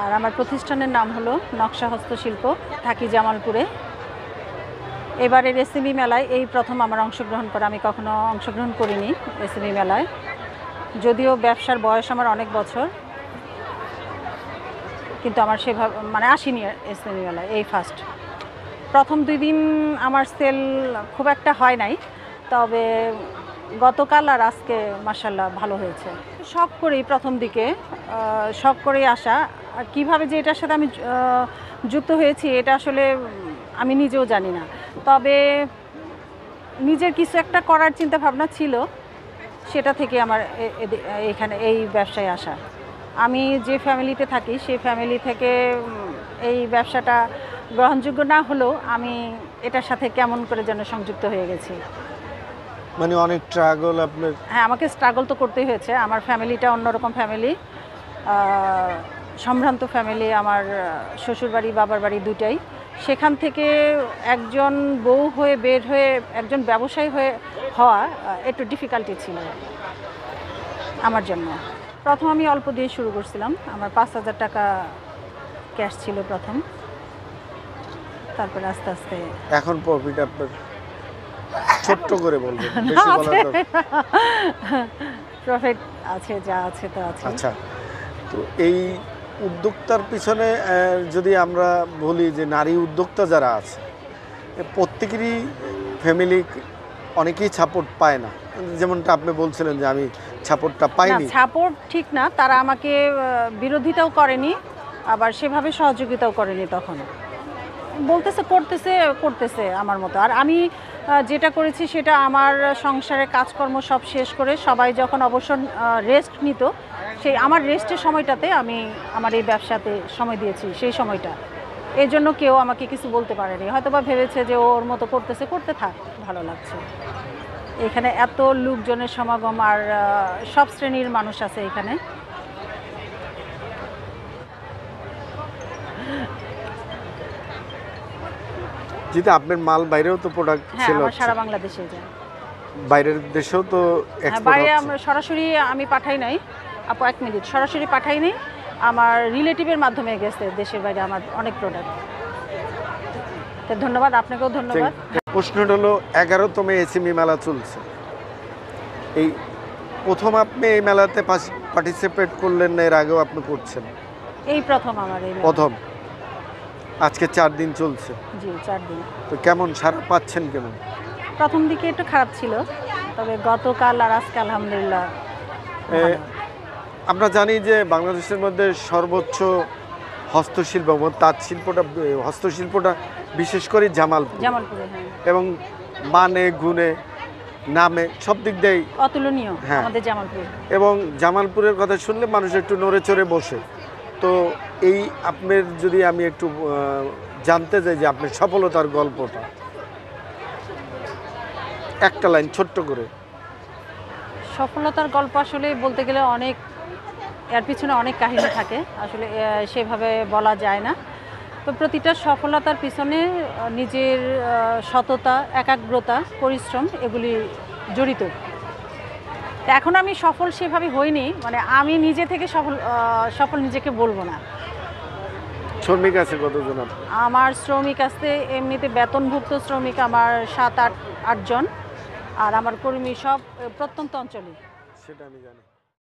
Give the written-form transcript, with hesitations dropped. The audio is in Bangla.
আর আমার প্রতিষ্ঠানের নাম হলো নকশা হস্তশিল্প, থাকি জামালপুরে। এবারের এসএমই মেলায় এই প্রথম আমার অংশগ্রহণ করা, আমি কখনো অংশগ্রহণ করিনি এসএমই মেলায়, যদিও ব্যবসার বয়স আমার অনেক বছর, কিন্তু আমার সেভাবে মানে আসিনি এসএমই মেলায়, এই ফার্স্ট। প্রথম 2 দিন আমার সেল খুব একটা হয় নাই, তবে গতকাল আর আজকে মাশাআল্লাহ ভালো হয়েছে। শখ করেই প্রথম দিকে শখ করেই আসা, আর কীভাবে যে এটার সাথে আমি যুক্ত হয়েছি এটা আসলে আমি নিজেও জানি না, তবে নিজের কিছু একটা করার চিন্তা ভাবনা ছিল, সেটা থেকে আমার এখানে এই ব্যবসায় আসা। আমি যে ফ্যামিলিতে থাকি সেই ফ্যামিলি থেকে এই ব্যবসাটা গ্রহণযোগ্য না হলেও আমি এটার সাথে কেমন করে যেন সংযুক্ত হয়ে গেছি। মানে অনেক স্ট্রাগল আপনার? হ্যাঁ, আমাকে স্ট্রাগল তো করতেই হয়েছে। আমার ফ্যামিলিটা অন্যরকম ফ্যামিলি, সম্ভ্রান্ত ফ্যামিলি। আমার শ্বশুরবাড়ি বাবার বাড়ি দুটাই। সেখান থেকে একজন বউ হয়ে বের হয়ে একজন ব্যবসায়ী হওয়া একটু ডিফিকাল্টি ছিল আমার জন্য। প্রথম আমি অল্প দিয়ে শুরু করছিলাম, আমার 5,000 টাকা ক্যাশ ছিল প্রথম, তারপরে আস্তে আস্তে। এখন প্রফিট আপনার ছোট্ট করে বলবেন, বেশি বলার দরকার। প্রফিট আছে, যা আছে তো আছে। আচ্ছা, তো এই উদ্যোক্তার পিছনে যদি আমরা বলি যে নারী উদ্যোক্তা যারা আছে প্রত্যেকেরই ফ্যামিলি অনেকেই সাপোর্ট পায় না, যেমনটা আপনি বলছিলেন যে আমি সাপোর্টটা পাইনি। সাপোর্ট ঠিক না, তারা আমাকে বিরোধিতাও করেনি, আবার সেভাবে সহযোগিতাও করেনি। তখন বলতেছে করতেছে আমার মতো। আর আমি যেটা করেছি সেটা আমার সংসারে কাজকর্ম সব শেষ করে সবাই যখন অবসর রেস্ট নিত, সেই আমার রেস্টের সময়টাতে আমি আমার এই ব্যবসাতে সময় দিয়েছি। সেই সময়টা এই জন্য কেউ আমাকে কিছু বলতে পারেনি, হয়তো বা ভেবেছে যে ওর মতো করতে থাক, ভালো লাগছে। এখানে এত লোকজনের সমাগম, আর সব শ্রেণীর মানুষ আছে এখানে। যেটা আপনার মাল বাইরেও তো প্রোডাক্ট সেল হচ্ছে? সারা বাংলাদেশে যায়, বাইরের দেশেও তো এক্সপোর্ট বাইরে হচ্ছে। আমরা সরাসরি আমি পাঠাই নাই আপু, 1 মিনিট, সরাসরি পাঠাই নাই, আমার রিলেটিভের মাধ্যমে গেছে দেশের বাইরে আমার অনেক প্রোডাক্ট। তো ধন্যবাদ, আপনাকেও ধন্যবাদ। প্রশ্নটা হলো 11তম এসএমই মেলা চলছে, এই প্রথম আপনি এই মেলাতে পার্টিসিপেট করলেন না এর আগেও আপনি করছেন? এই প্রথম আমার এই মেলা। প্রথম। আজকে 4 দিন চলছে। জি, 4 দিন। তো কেমন সাড়া পাচ্ছেন কেমন? প্রথম দিকে একটু খারাপ ছিল, তবে গতকাল আর আজকে আলহামদুলিল্লাহ। আমরা জানি যে বাংলাদেশের মধ্যে সর্বোচ্চ হস্তশিল্প তাঁত শিল্পটা, হস্তশিল্পটা বিশেষ করে জামালপুরে, হ্যাঁ। এবং মানে গুণে নামে সব দিক দিয়েই অতুলনীয় আমাদের জামালপুর। এবং জামালপুরের কথা শুনলে মানুষ একটু নড়ে চড়ে বসে। তো এই আপনার যদি আমি একটু জানতে চাই যে আপনার সফলতার গল্পটা একটা লাইন ছোট্ট করে। সফলতার গল্প আসলে বলতে গেলে অনেক, এর পিছনে অনেক কাহিনী থাকে, আসলে সেভাবে বলা যায় না। তো প্রতিটা সফলতার পিছনে নিজের সততা, একাগ্রতা, পরিশ্রম এগুলি জড়িত। এখন আমি সফল সেভাবে হইনি, মানে আমি নিজে থেকে সফল নিজেকে বলবো না। শ্রমিক আছে কতজন? আমার শ্রমিক আছে এমনিতে বেতনভুক্ত শ্রমিক আমার 7-8 জন, আর আমার কর্মী সব প্রত্যন্ত অঞ্চলে। সেটা আমি জানি।